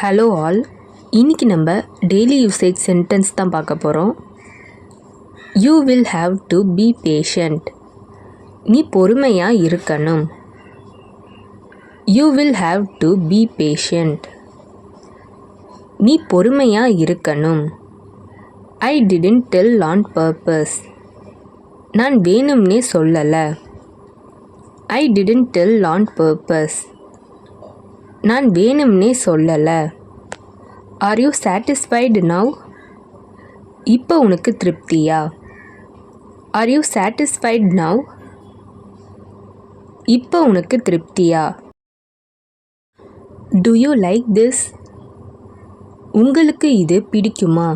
Hello all, இன்றைக்கி நம்ம daily usage sentence தான் பார்க்க போகிறோம். You will have to be patient. நீ பொறுமையாக இருக்கணும். You will have to be patient. நீ பொறுமையாக இருக்கணும். I didn't tell on purpose. நான் வேணும்னே சொல்லலை. I didn't tell on purpose. நான் வேணும்னே சொல்லலை. Are you satisfied now? இப்போ உனக்கு திருப்தியா? Are you satisfied now? இப்போ உனக்கு திருப்தியா? To you like this? உங்களுக்கு இது பிடிக்குமா?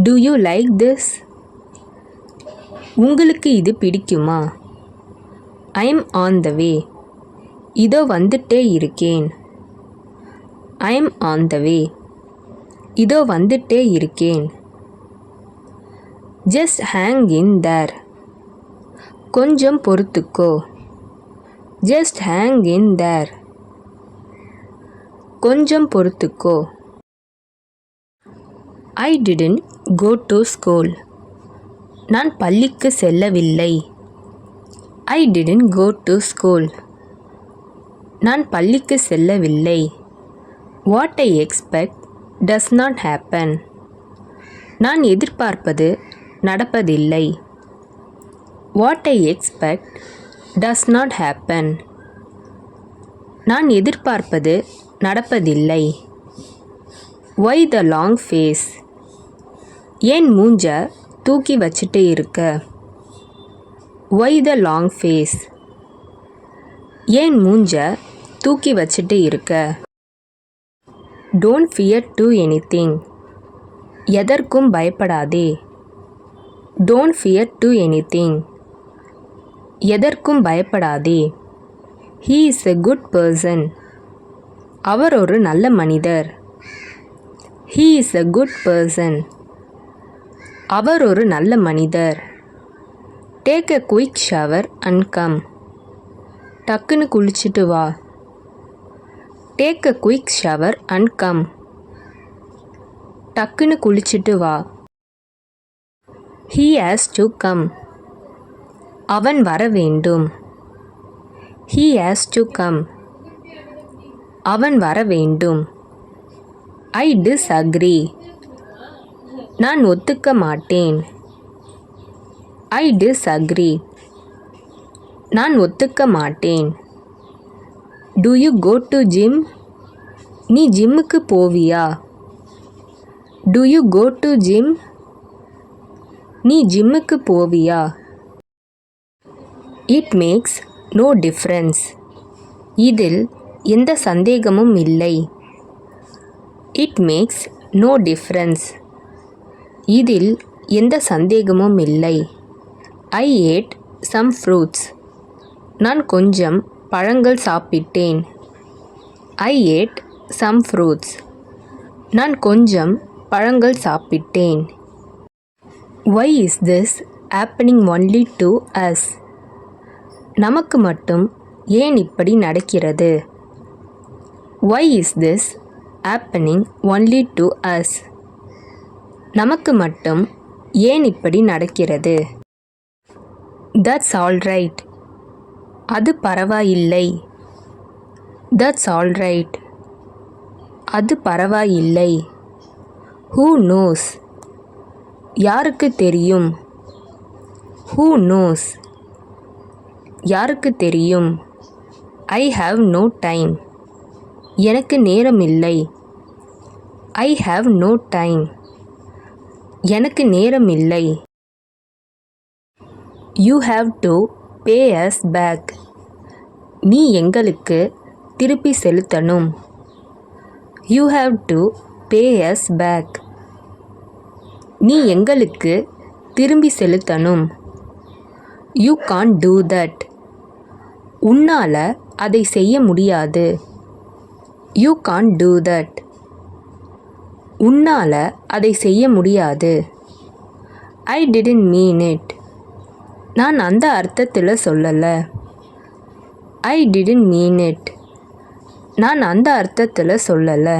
To you like this? உங்களுக்கு இது பிடிக்குமா? ஐ எம் ஆன் த வே. இதோ வந்துட்டே இருக்கேன். I am on the way. இதோ வந்துட்டே இருக்கேன். Just hang in there. கொஞ்சம் பொறுத்துக்கோ. Just hang in there. கொஞ்சம் பொறுத்துக்கோ. I didn't go to school. நான் பள்ளிக்கு செல்லவில்லை. I didn't go to school. நான் பள்ளிக்கு செல்லவில்லை. What I expect does not happen. நான் எதிர்பார்ப்பது நடப்பதில்லை. What I expect does not happen. நான் எதிர்பார்ப்பது நடப்பதில்லை. Why the long face. ஏன் மூஞ்ச தூக்கி வச்சுட்டு இருக்க? Why the long face. ஏன் மூஞ்ச தூக்கி வச்சுட்டு இருக்க? Don't fear to anything. எதற்கும் பயப்படாதே. Don't fear to anything. எதற்கும் பயப்படாதே. He is a good person. அவர் ஒரு நல்ல மனிதர். He is a good person. அவர் ஒரு நல்ல மனிதர். Take a quick shower and come. டக்குன்னு குளிச்சுட்டு வா. Take a quick shower and come. டக்குன்னு குளிச்சுட்டு வா. He has to come. அவன் வர வேண்டும். He has to come. அவன் வர வேண்டும். I disagree. நான் ஒத்துக்க மாட்டேன். I disagree. நான் ஒத்துக்க மாட்டேன். Do you go to gym? நீ ஜிம்முக்கு போவியா? Do you go to gym? நீ ஜிம்முக்கு போவியா? It makes no difference. இதில் எந்த சந்தேகமும் இல்லை. It makes no difference. இதில் எந்த சந்தேகமும் இல்லை. I ate some fruits. நான் கொஞ்சம் பழங்கள் சாப்பிட்டேன். I ate some fruits. நான் கொஞ்சம் பழங்கள் சாப்பிட்டேன். Why is this happening only to us? நமக்கு மட்டும் ஏன் இப்படி நடக்கிறது? Why is this happening only to us? நமக்கு மட்டும் ஏன் இப்படி நடக்கிறது? That's all right. அது பரவாயில்லை. That's all right. அது பரவாயில்லை. Who knows. யாருக்கு தெரியும்? Who knows. யாருக்கு தெரியும்? I have no time. எனக்கு நேரமில்லை. I have no time. எனக்கு நேரமில்லை. You have to pay us back. நீ எங்களுக்கு திருப்பி செலுத்தணும். You have to pay us back. நீ எங்களுக்கு திரும்பி செலுத்தணும். You can't do that. உன்னால் அதை செய்ய முடியாது. You can't do that. உன்னால் அதை செய்ய முடியாது. I didn't mean it. நான் அந்த அர்த்தத்தில் சொல்லலை. I didn't mean it. நான் அந்த அர்த்தத்தில் சொல்லலை.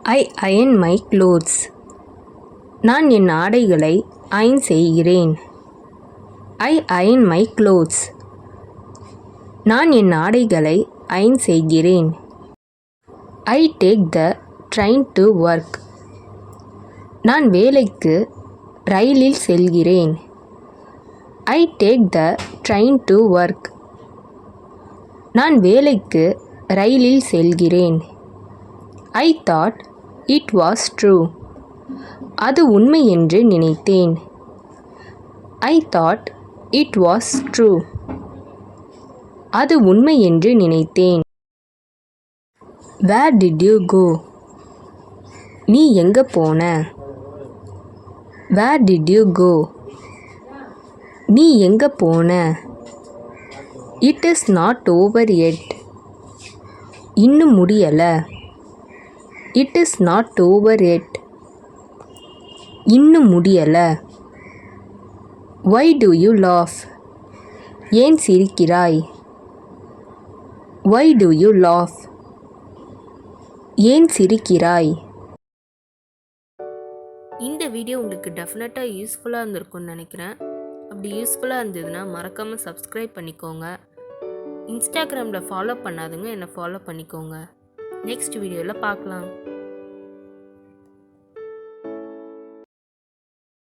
ஐ அயன் மை க்ளோத்ஸ். நான் என் ஆடைகளை அயன் செய்கிறேன். ஐ அயன் மை க்ளோத்ஸ். நான் என் ஆடைகளை அயன் செய்கிறேன். I take the train to work. நான் வேலைக்கு ரயிலில் செல்கிறேன். I take the train to work. நான் வேலைக்கு ரயிலில் செல்கிறேன். I thought it was true. அது உண்மை என்று நினைத்தேன். I thought it was true. அது உண்மை என்று நினைத்தேன். Where did you go? நீ எங்கே போன? Where did you go? நீ எங்கே போன? It is not over yet. இன்னும் முடியலை. It is not over yet. இன்னும் முடியலை. Why do you laugh? ஏன் சிரிக்கிறாய்? Why do you laugh? ஏன் சிரிக்கிறாய்? இந்த வீடியோ உங்களுக்கு டெஃபினட்டாக யூஸ்ஃபுல்லாக இருந்திருக்கும்னு நினைக்கிறேன். அப்படி யூஸ்ஃபுல்லாக இருந்ததுன்னா மறக்காமல் சப்ஸ்கிரைப் பண்ணிக்கோங்க. இன்ஸ்டாகிராமில் ஃபாலோ பண்ணாதுங்க, என்னை ஃபாலோ பண்ணிக்கோங்க. நெக்ஸ்ட் வீடியோவில் பார்க்கலாம்.